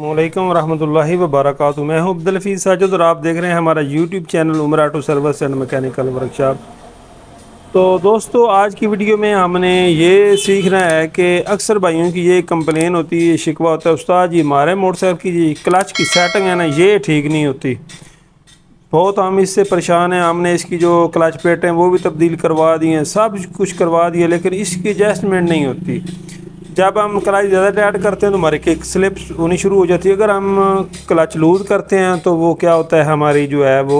वालेकुम रहमतुल्लाहि व बरकातुहू। मैं हूं अब्दुल हफीज़ साजिद और आप देख रहे हैं हमारा YouTube channel Umar auto service and mechanical workshop. तो दोस्तों, आज की वीडियो में हमने ये सीखना है कि अक्सर भाइयों की ये कंप्लेन होती है, शिकवा होता है, उस्ताद जी हमारे मोटरसाइकिल की जी क्लच की सेटिंग है ना, ये ठीक नहीं होती। बहुत हम इससे परेशान हैं। हमने इसकी जो क्लच प्लेट हैं वो भी तब्दील करवा दी हैं, सब कुछ करवा दिया, लेकिन इसकी एडजस्टमेंट नहीं होती। जब हम क्लच ज़्यादा टाइट करते हैं तो हमारी किक स्लिप होनी शुरू हो जाती है। अगर हम क्लच लूज़ करते हैं तो वो क्या होता है, हमारी जो है वो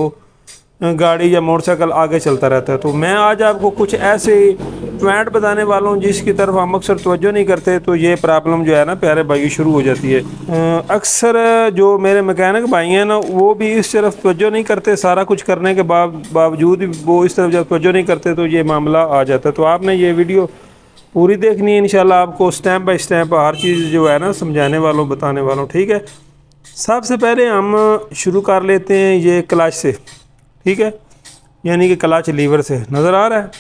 गाड़ी या मोटरसाइकिल आगे चलता रहता है। तो मैं आज आपको कुछ ऐसे पॉइंट बताने वाला हूँ जिसकी तरफ हम अक्सर तवज्जो नहीं करते, तो ये प्रॉब्लम जो है ना प्यारे भाई शुरू हो जाती है। अक्सर जो मेरे मैकेनिक भाई हैं ना, वो भी इस तरफ तवज्जो नहीं करते। सारा कुछ करने के बावजूद वो इस तरफ जब तवज्जो नहीं करते तो ये मामला आ जाता है। तो आपने ये वीडियो पूरी देखनी है, इंशाल्लाह आपको स्टेप बाय स्टेप हर चीज़ जो है ना समझाने वालों बताने वालों, ठीक है। सबसे पहले हम शुरू कर लेते हैं ये क्लच से, ठीक है, यानी कि क्लच लीवर से। नज़र आ रहा है,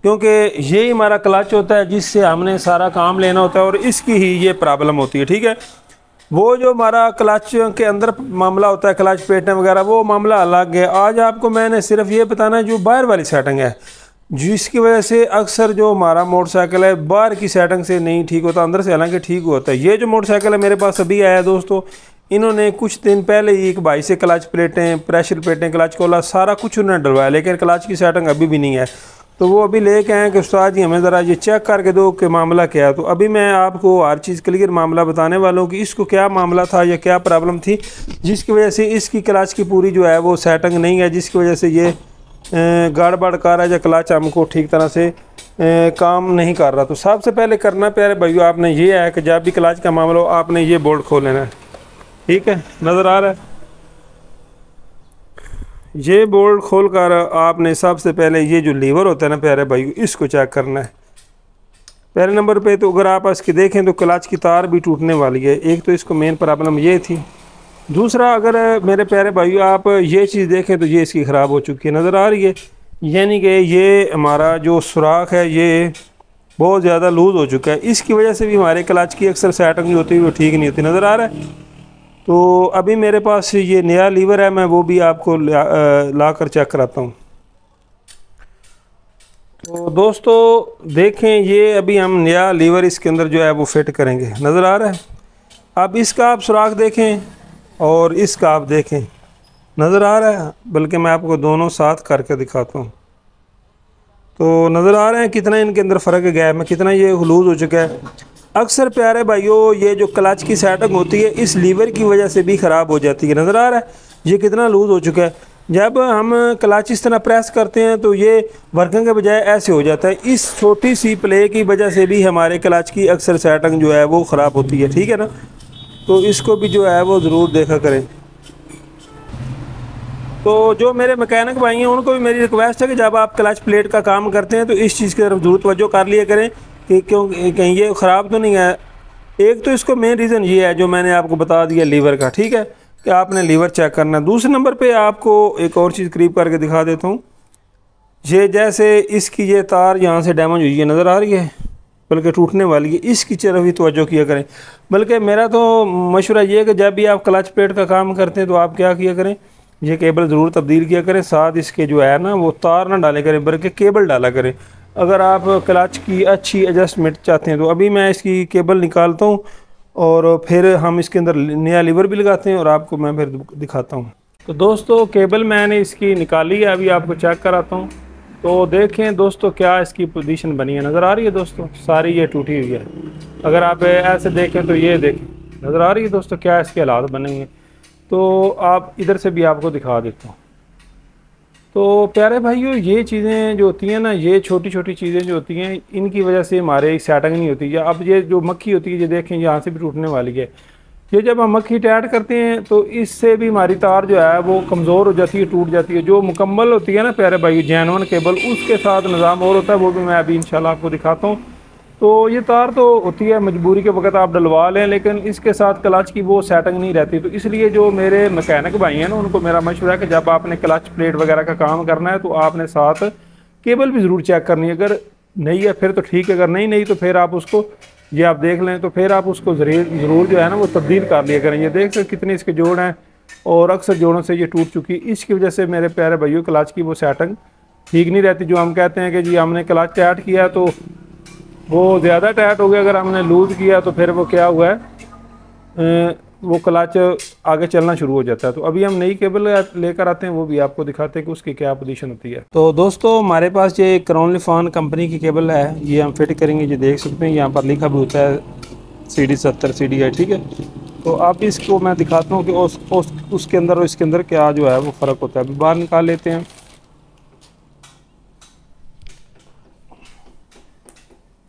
क्योंकि यही हमारा क्लच होता है जिससे हमने सारा काम लेना होता है और इसकी ही ये प्रॉब्लम होती है, ठीक है। वो जो हमारा क्लच के अंदर मामला होता है, क्लच प्लेटें वगैरह, वो मामला अलग है। आज आपको मैंने सिर्फ ये बताना है जो बाहर वाली सेटिंग है, जिसकी वजह से अक्सर जो हमारा मोटरसाइकिल है बाहर की सेटिंग से नहीं ठीक होता, अंदर से हालांकि ठीक होता है। ये जो मोटरसाइकिल है मेरे पास अभी आया है दोस्तों, इन्होंने कुछ दिन पहले ही एक भाई से क्लच प्लेटें, प्रेशर प्लेटें, क्लच कोला सारा कुछ उन्होंने डलवाया, लेकिन क्लच की सेटिंग अभी भी नहीं है। तो वो अभी लेके आए कि उस्ताद जी हमें ज़रा ये चेक करके दो कि मामला क्या है। तो अभी मैं आपको हर चीज़ क्लियर मामला बताने वाला हूँ कि इसको क्या मामला था या क्या प्रॉब्लम थी जिसकी वजह से इसकी क्लच की पूरी जो है वो सेटिंग नहीं है, जिसकी वजह से ये गड़बड़ कर रहा है या क्लच हमको ठीक तरह से काम नहीं कर रहा। तो सबसे पहले करना प्यारे भाइयों आपने ये है कि जब भी क्लच का मामला हो आपने ये बोल्ट खोल लेना है, ठीक है। नज़र आ रहा है, ये बोल्ट खोल कर आपने सबसे पहले ये जो लीवर होता है ना प्यारे भाइयों, इसको चेक करना है। पहले नंबर पे तो अगर आप इसकी देखें तो क्लच की तार भी टूटने वाली है। एक तो इसको मेन प्रॉब्लम ये थी। दूसरा, अगर मेरे प्यारे भाइयों आप ये चीज़ देखें तो ये इसकी ख़राब हो चुकी है, नज़र आ रही है, यानी कि ये हमारा जो सुराख है ये बहुत ज़्यादा लूज़ हो चुका है। इसकी वजह से भी हमारे क्लच की अक्सर सेटिंग जो होती है वो ठीक नहीं होती। नज़र आ रहा है। तो अभी मेरे पास ये नया लीवर है, मैं वो भी आपको ला कर चेक कराता हूँ। तो दोस्तों देखें, ये अभी हम नया लीवर इसके अंदर जो है वो फिट करेंगे। नज़र आ रहा है। अब इसका आप सुराख देखें और इसका आप देखें, नज़र आ रहा है, बल्कि मैं आपको दोनों साथ करके दिखाता हूँ। तो नज़र आ रहे हैं कितना इनके अंदर फ़र्क है, गैप में कितना ये लूज़ हो चुका है। अक्सर प्यारे भाइयों ये जो क्लच की सेटिंग होती है इस लीवर की वजह से भी ख़राब हो जाती है। नज़र आ रहा है ये कितना लूज़ हो चुका है। जब हम क्लच इस तरह प्रेस करते हैं तो ये वर्किंग के बजाय ऐसे हो जाता है। इस छोटी सी प्ले की वजह से भी हमारे क्लच की अक्सर सेटिंग जो है वो ख़राब होती है, ठीक है ना। तो इसको भी जो है वो ज़रूर देखा करें। तो जो मेरे मैकेनिक भाई हैं उनको भी मेरी रिक्वेस्ट है कि जब आप क्लच प्लेट का काम करते हैं तो इस चीज़ की तरफ ज़रूर तवज्जो कर लिया करें कि क्यों कहीं ये ख़राब तो नहीं है। एक तो इसको मेन रीज़न ये है जो मैंने आपको बता दिया लीवर का, ठीक है, कि आपने लीवर चेक करना है। दूसरे नंबर पे आपको एक और चीज़ करीब करके दिखा देता हूँ। ये जैसे इसकी ये तार यहाँ से डैमेज हुई है, नज़र आ रही है, बल्कि टूटने वाली है, इसकी तरफ भी तवज्जो किया करें। बल्कि मेरा तो मशवरा ये है कि जब भी आप क्लच प्लेट का काम करते हैं तो आप क्या किया करें, ये केबल ज़रूर तब्दील किया करें, साथ इसके जो है ना वो तार ना डाले करें बल्कि केबल डाला करें। अगर आप क्लच की अच्छी एडजस्टमेंट चाहते हैं तो अभी मैं इसकी केबल निकालता हूँ और फिर हम इसके अंदर नया लीवर भी लगाते हैं और आपको मैं फिर दिखाता हूँ। तो दोस्तों केबल मैंने इसकी निकाली है, अभी आपको चेक कराता हूँ। तो देखें दोस्तों क्या इसकी पोजीशन बनी है, नज़र आ रही है दोस्तों, सारी ये टूटी हुई है। अगर आप ऐसे देखें तो ये देखें, नज़र आ रही है दोस्तों क्या इसके हालात बने हुए हैं। तो आप इधर से भी आपको दिखा देता हूँ। तो प्यारे भाइयों ये चीज़ें जो होती हैं ना, ये छोटी छोटी चीज़ें जो होती हैं इनकी वजह से हमारे सेटिंग नहीं होती। या अब ये जो मक्खी होती है ये देखें यहाँ से भी टूटने वाली है। ये जब हम मक्खी टाइट करते हैं तो इससे भी हमारी तार जो है वो कमज़ोर हो जाती है, टूट जाती है। जो मुकम्मल होती है ना प्यारे भाई जेन्युइन केबल, उसके साथ निज़ाम और होता है, वो भी मैं अभी इंशाल्लाह आपको दिखाता हूँ। तो ये तार तो होती है मजबूरी के वक्त आप डलवा लें, लेकिन इसके साथ क्लच की वो सेटिंग नहीं रहती। तो इसलिए जो मेरे मैकेनिक भाई हैं ना उनको मेरा मशवरा है कि जब आपने क्लच प्लेट वगैरह का काम करना है तो आपने साथ केबल भी ज़रूर चेक करनी है। अगर नहीं है फिर तो ठीक है, अगर नहीं तो फिर आप उसको ये आप देख लें तो फिर आप उसको ज़रूर जो है ना वो तब्दील कर लिया करें। ये देख सकते कितने इसके जोड़ हैं और अक्सर जोड़ों से ये टूट चुकी। इसकी वजह से मेरे प्यारे भाइयों क्लच की वो सेटिंग ठीक नहीं रहती। जो हम कहते हैं कि जी हमने क्लच टाइट किया तो वो ज़्यादा टाइट हो गया, अगर हमने लूज़ किया तो फिर वो क्या हुआ है वो क्लच आगे चलना शुरू हो जाता है। तो अभी हम नई केबल लेकर आते हैं, वो भी आपको दिखाते हैं कि उसकी क्या पोजीशन होती है। तो दोस्तों हमारे पास ये क्रोनलीफॉन कंपनी की केबल है, ये हम फिट करेंगे। ये देख सकते हैं यहाँ पर लिखा भी होता है CD70 CDI, ठीक है। तो अब इसको मैं दिखाता हूँ कि उसके अंदर और इसके अंदर क्या जो है वो फ़र्क होता है। अभी बाहर निकाल लेते हैं।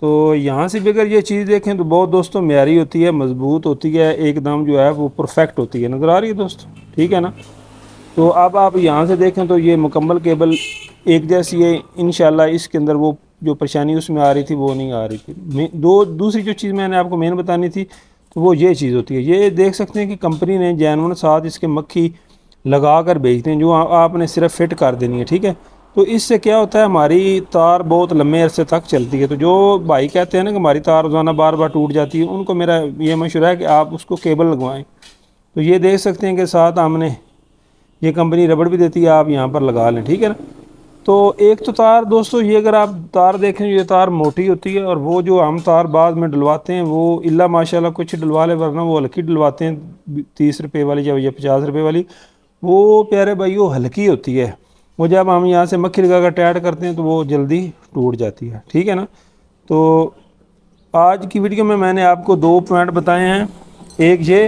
तो यहाँ से भी अगर ये चीज़ देखें तो बहुत दोस्तों म्यारी होती है, मज़बूत होती है, एकदम जो है वो परफेक्ट होती है। नज़र आ रही है दोस्तों, ठीक है ना। तो अब आप यहाँ से देखें तो ये मुकम्मल केबल एक जैसी है। इंशाल्लाह इसके अंदर वो जो परेशानी उसमें आ रही थी वो नहीं आ रही थी। दूसरी जो चीज़ मैंने आपको मेन बतानी थी तो वो ये चीज़ होती है। ये देख सकते हैं कि कंपनी ने जेनुइन साथ इसके मक्खी लगा कर भेजते हैं, जो आपने सिर्फ फिट कर देनी है, ठीक है। तो इससे क्या होता है, हमारी तार बहुत लंबे अरसे तक चलती है। तो जो भाई कहते हैं ना कि हमारी तार रोज़ाना बार बार टूट जाती है, उनको मेरा ये मशवरा है कि आप उसको केबल लगवाएं। तो ये देख सकते हैं कि साथ हमने ये कंपनी रबड़ भी देती है, आप यहाँ पर लगा लें, ठीक है ना। तो एक तो तार दोस्तों ये अगर आप तार देखें ये तार मोटी होती है, और वो जो हम तार बाद में डलवाते हैं वो इल्ला माशाल्लाह कुछ डलवा ले, वरना वो हल्की डलवाते हैं 30 रुपये वाली या 50 रुपये वाली, वो प्यारे भाई वो हल्की होती है। वो जब हम यहाँ से मक्खी लगा कर टाइट करते हैं तो वो जल्दी टूट जाती है, ठीक है ना। तो आज की वीडियो में मैंने आपको 2 पॉइंट बताए हैं। एक ये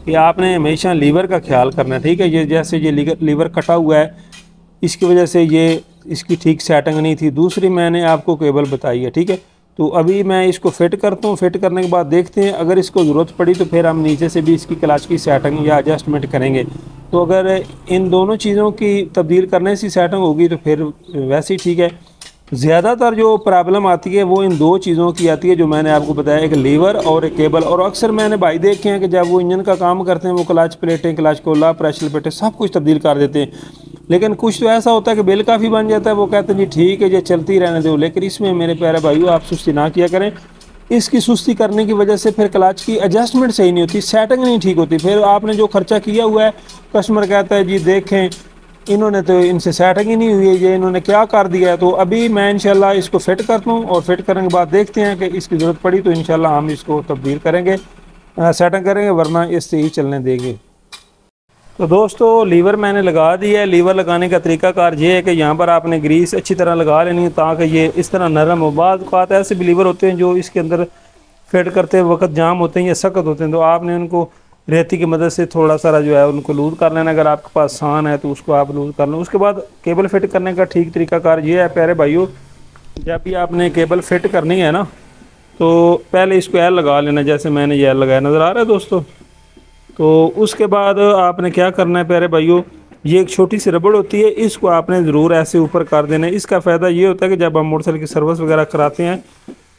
कि आपने हमेशा लीवर का ख्याल करना है, ठीक है। ये जैसे ये लीवर कटा हुआ है, इसकी वजह से ये इसकी ठीक सेटिंग नहीं थी। दूसरी मैंने आपको केबल बताई है, ठीक है। तो अभी मैं इसको फिट करता हूँ, फिट करने के बाद देखते हैं अगर इसको ज़रूरत पड़ी तो फिर हम नीचे से भी इसकी क्लच की सेटिंग या एडजस्टमेंट करेंगे। तो अगर इन दोनों चीज़ों की तब्दील करने से सेटिंग होगी तो फिर वैसे ही ठीक है। ज़्यादातर जो प्रॉब्लम आती है वो इन 2 चीज़ों की आती है जो मैंने आपको बताया, एक लीवर और एक केबल। और अक्सर मैंने भाई देखे हैं कि जब वो इंजन का काम करते हैं वो क्लच प्लेटें, क्लच कोला, प्रेशर प्लेटें सब कुछ तब्दील कर देते हैं। लेकिन कुछ तो ऐसा होता है कि बिल काफ़ी बन जाता है, वो कहते हैं जी ठीक है ये चलती रहने दो। लेकिन इसमें मेरे प्यारे भाइयों आप सुस्ती ना किया करें। इसकी सुस्ती करने की वजह से फिर क्लच की एडजस्टमेंट सही नहीं होती, सेटिंग नहीं ठीक होती। फिर आपने जो खर्चा किया हुआ है, कस्टमर कहता है जी देखें इन्होंने तो इनसे सेटिंग ही नहीं हुई है, ये इन्होंने क्या कर दिया है। तो अभी मैं इंशाल्लाह इसको फिट करता हूँ और फिट करने के बाद देखते हैं कि इसकी ज़रूरत पड़ी तो इंशाल्लाह हम इसको तब्दील करेंगे, सेटिंग करेंगे, वरना इससे ही चलने देंगे। तो दोस्तों लीवर मैंने लगा दिया है। लीवर लगाने का तरीकाकार ये है कि यहाँ पर आपने ग्रीस अच्छी तरह लगा लेनी है ताकि ये इस तरह नरम हो। बाद बात ऐसे भी लीवर होते हैं जो इसके अंदर फिट करते वक्त जाम होते हैं या सख्त होते हैं, तो आपने उनको रेती की मदद से थोड़ा सा जो है उनको लूज़ कर लेना। अगर आपके पास सान है तो उसको आप लूज़ कर लें। उसके बाद केबल फिट करने का ठीक तरीकाकार ये है प्यारे भाइयों, जब भी आपने केबल फिट करनी है ना तो पहले इसको एल लगा लेना, जैसे मैंने ये एल लगाया, नज़र आ रहा है दोस्तों। तो उसके बाद आपने क्या करना है प्यारे भाइयों, ये एक छोटी सी रबड़ होती है, इसको आपने ज़रूर ऐसे ऊपर कर देना है। इसका फ़ायदा ये होता है कि जब हम मोटरसाइकिल की सर्विस वगैरह कराते हैं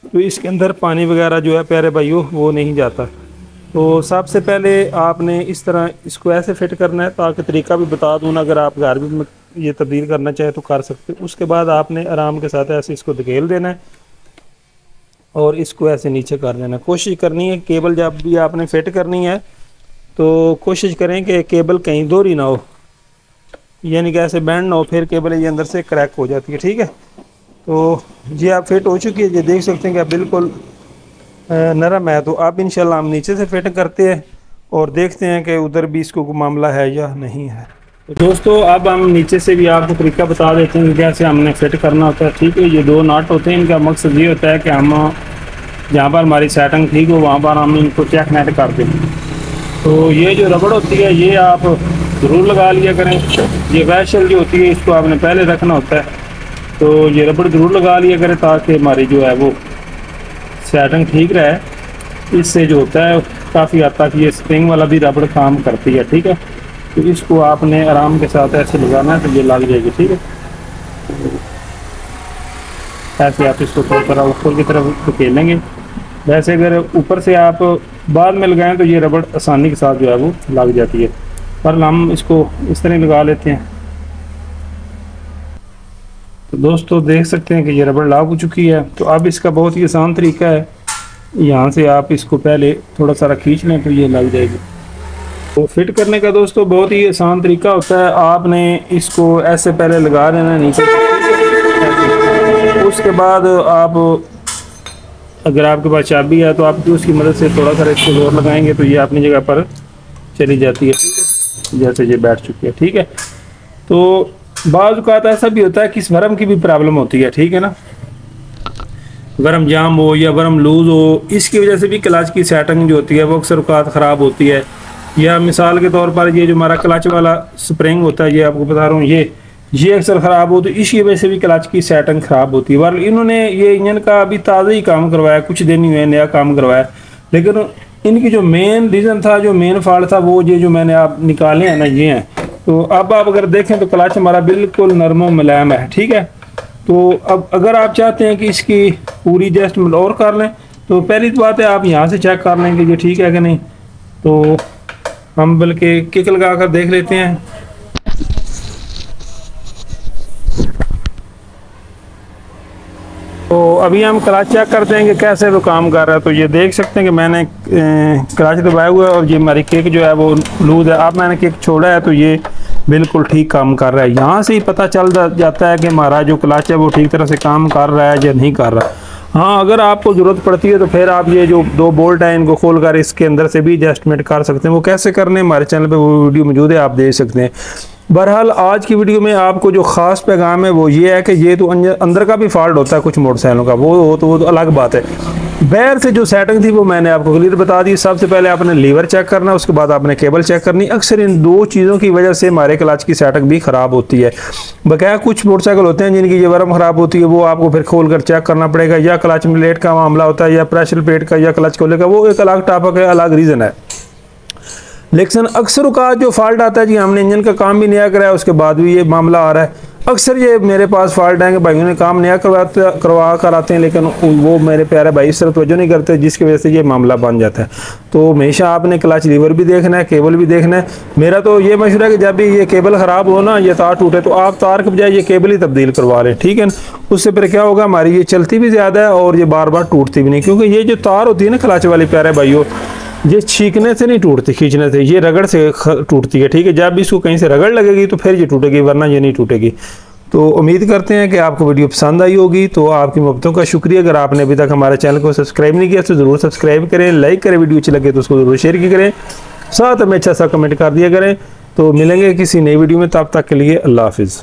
तो इसके अंदर पानी वगैरह जो है प्यारे भाइयों वो नहीं जाता। तो सबसे पहले आपने इस तरह इसको ऐसे फिट करना है, ताकि तरीका भी बता दूँ ना, अगर आप घर भी ये तब्दील करना चाहे तो कर सकते हो। उसके बाद आपने आराम के साथ ऐसे इसको धकेल देना है और इसको ऐसे नीचे कर देना है। कोशिश करनी है केबल जब भी आपने फिट करनी है तो कोशिश करें कि केबल कहीं दोहरी ना हो, यानी कि ऐसे बैंड ना हो, फिर केबल ये अंदर से क्रैक हो जाती है, ठीक है। तो ये आप फिट हो चुकी है, ये देख सकते हैं कि आप बिल्कुल नरम है। तो अब इंशाल्लाह हम नीचे से फिट करते हैं और देखते हैं कि उधर भी इसको कोई मामला है या नहीं है। तो दोस्तों अब हम नीचे से भी आपको तरीका बता देते हैं कि कैसे हमने फिट करना होता है, ठीक है। ये 2 नट होते हैं, इनका मकसद ये होता है कि हम जहाँ पर हमारी सेटिंग ठीक हो वहाँ पर हम इनको चेक नेट कर दें। तो ये जो रबड़ होती है ये आप ज़रूर लगा लिया करें। ये वैशल जो होती है इसको आपने पहले रखना होता है, तो ये रबड़ ज़रूर लगा लिया करें ताकि हमारी जो है वो सेटिंग ठीक रहे। इससे जो होता है काफ़ी हद तक ये स्प्रिंग वाला भी रबड़ काम करती है, ठीक है। तो इसको आपने आराम के साथ ऐसे लगाना है तो ये लग जाएगी, ठीक है। ऐसे आप इसको थोड़ा थोड़ा ऊपर की तरफ धकेलेंगे। वैसे अगर ऊपर से आप बाद में लगाएं तो ये रबड़ आसानी के साथ जो है वो लग जाती है, पर हम इसको इस तरह लगा लेते हैं। तो दोस्तों देख सकते हैं कि ये रबड़ लॉक हो चुकी है। तो अब इसका बहुत ही आसान तरीका है, यहाँ से आप इसको पहले थोड़ा सारा खींच लें तो ये लग जाएगी। तो फिट करने का दोस्तों बहुत ही आसान तरीका होता है, आपने इसको ऐसे पहले लगा देना नीचे, उसके बाद आप अगर आपके पास चाबी है तो आप उसकी मदद से थोड़ा सा इसको जोर लगाएंगे तो ये अपनी जगह पर चली जाती है, ठीक है, जैसे ये बैठ चुकी है। ठीक है, तो बाज़ औक़ात ऐसा भी होता है कि इस वर्म की भी प्रॉब्लम होती है, ठीक है ना, वर्म जाम हो या वर्म लूज़ हो, इसकी वजह से भी क्लच की सेटिंग जो होती है वो अक्सर औक़ात ख़राब होती है। या मिसाल के तौर पर ये जो हमारा क्लच वाला स्प्रिंग होता है, ये आपको बता रहा हूँ, ये अक्सर ख़राब हो तो इसकी वजह से भी क्लच की सेटिंग ख़राब होती है। पर इन्होंने ये इंजन का अभी ताज़ा ही काम करवाया, कुछ दिन ही हुए नया काम करवाया, लेकिन इनकी जो मेन रीज़न था, जो मेन फॉल्ट था, वो ये जो मैंने आप निकाले हैं ना, ये हैं। तो अब आप अगर देखें तो क्लच हमारा बिल्कुल नरम मुलायम है, ठीक है। तो अब अगर आप चाहते हैं कि इसकी पूरी एडजस्टमेंट और कर लें तो पहली बात है आप यहाँ से चेक कर लें कि ये ठीक है कि नहीं। तो हम बल्कि किक लगा कर देख लेते हैं। तो अभी हम क्लच चेक करते हैं कि कैसे वो काम कर रहा है। तो ये देख सकते हैं कि मैंने क्लच दबाया हुआ है और ये हमारी किक जो है वो लूज़ है। अब मैंने किक छोड़ा है तो ये बिल्कुल ठीक काम कर रहा है। यहाँ से ही पता चल जाता है कि हमारा जो क्लच है वो ठीक तरह से काम कर रहा है या नहीं कर रहा है। हाँ, अगर आपको ज़रूरत पड़ती है तो फिर आप ये जो 2 बोल्ट हैं इनको खोल कर इसके अंदर से भी एडजस्टमेंट कर सकते हैं। वो कैसे करने हमारे चैनल पे वो वीडियो मौजूद है, आप देख सकते हैं। बहरहाल आज की वीडियो में आपको जो ख़ास पैगाम है वो ये है कि ये तो अंदर का भी फॉल्ट होता है कुछ मोटरसाइकिलों का, वो तो अलग बात है। बाहर से जो सेटिंग थी वो मैंने आपको क्लियर बता दी। सबसे पहले आपने लीवर चेक करना, उसके बाद आपने केबल चेक करनी। अक्सर इन 2 चीज़ों की वजह से हमारे क्लच की सेटिंग भी ख़राब होती है। बकाया कुछ मोटरसाइकिल होते हैं जिनकी ये वर्म ख़राब होती है, वो आपको फिर खोल कर चेक करना पड़ेगा, या क्लच प्लेट का मामला होता है या प्रेशर प्लेट का या क्लच खोले का, वो एक अलग टॉपिक है, अलग रीज़न है। लेकिन अक्सर औक़ात जो फॉल्ट आता है जी, हमने इंजन का काम भी नया कराया उसके बाद भी ये मामला आ रहा है। अक्सर ये मेरे पास फॉल्ट है कि भाइयों ने काम नया करवा कर आते हैं, लेकिन वो मेरे प्यारे भाई इस तरह तवज्जो नहीं करते, जिसकी वजह से ये मामला बन जाता है। तो हमेशा आपने क्लच लीवर भी देखना है, केबल भी देखना है। मेरा तो ये मशवरा है कि जब भी ये केबल ख़राब हो ना, ये तार टूटे, तो आप तार के बजाय ये केबल ही तब्दील करवा लें, ठीक है ना। उससे फिर क्या होगा, हमारी ये चलती भी ज़्यादा है और ये बार बार टूटती भी नहीं, क्योंकि ये जो तार होती है ना क्लच वाली, प्यारे भाइयों, ये छींकने से नहीं टूटती, खींचने से, ये रगड़ से टूटती है, ठीक है। जब भी इसको कहीं से रगड़ लगेगी तो फिर ये टूटेगी, वरना ये नहीं टूटेगी। तो उम्मीद करते हैं कि आपको वीडियो पसंद आई होगी। तो आपकी मोहब्बतों का शुक्रिया। अगर आपने अभी तक हमारे चैनल को सब्सक्राइब नहीं किया तो ज़रूर सब्सक्राइब करें, लाइक करें, वीडियो अच्छी लगे तो उसको ज़रूर शेयर किया करें, साथ में अच्छा सा कमेंट कर दिया करें। तो मिलेंगे किसी नई वीडियो में, तब तक के लिए अल्लाह हाफिज़।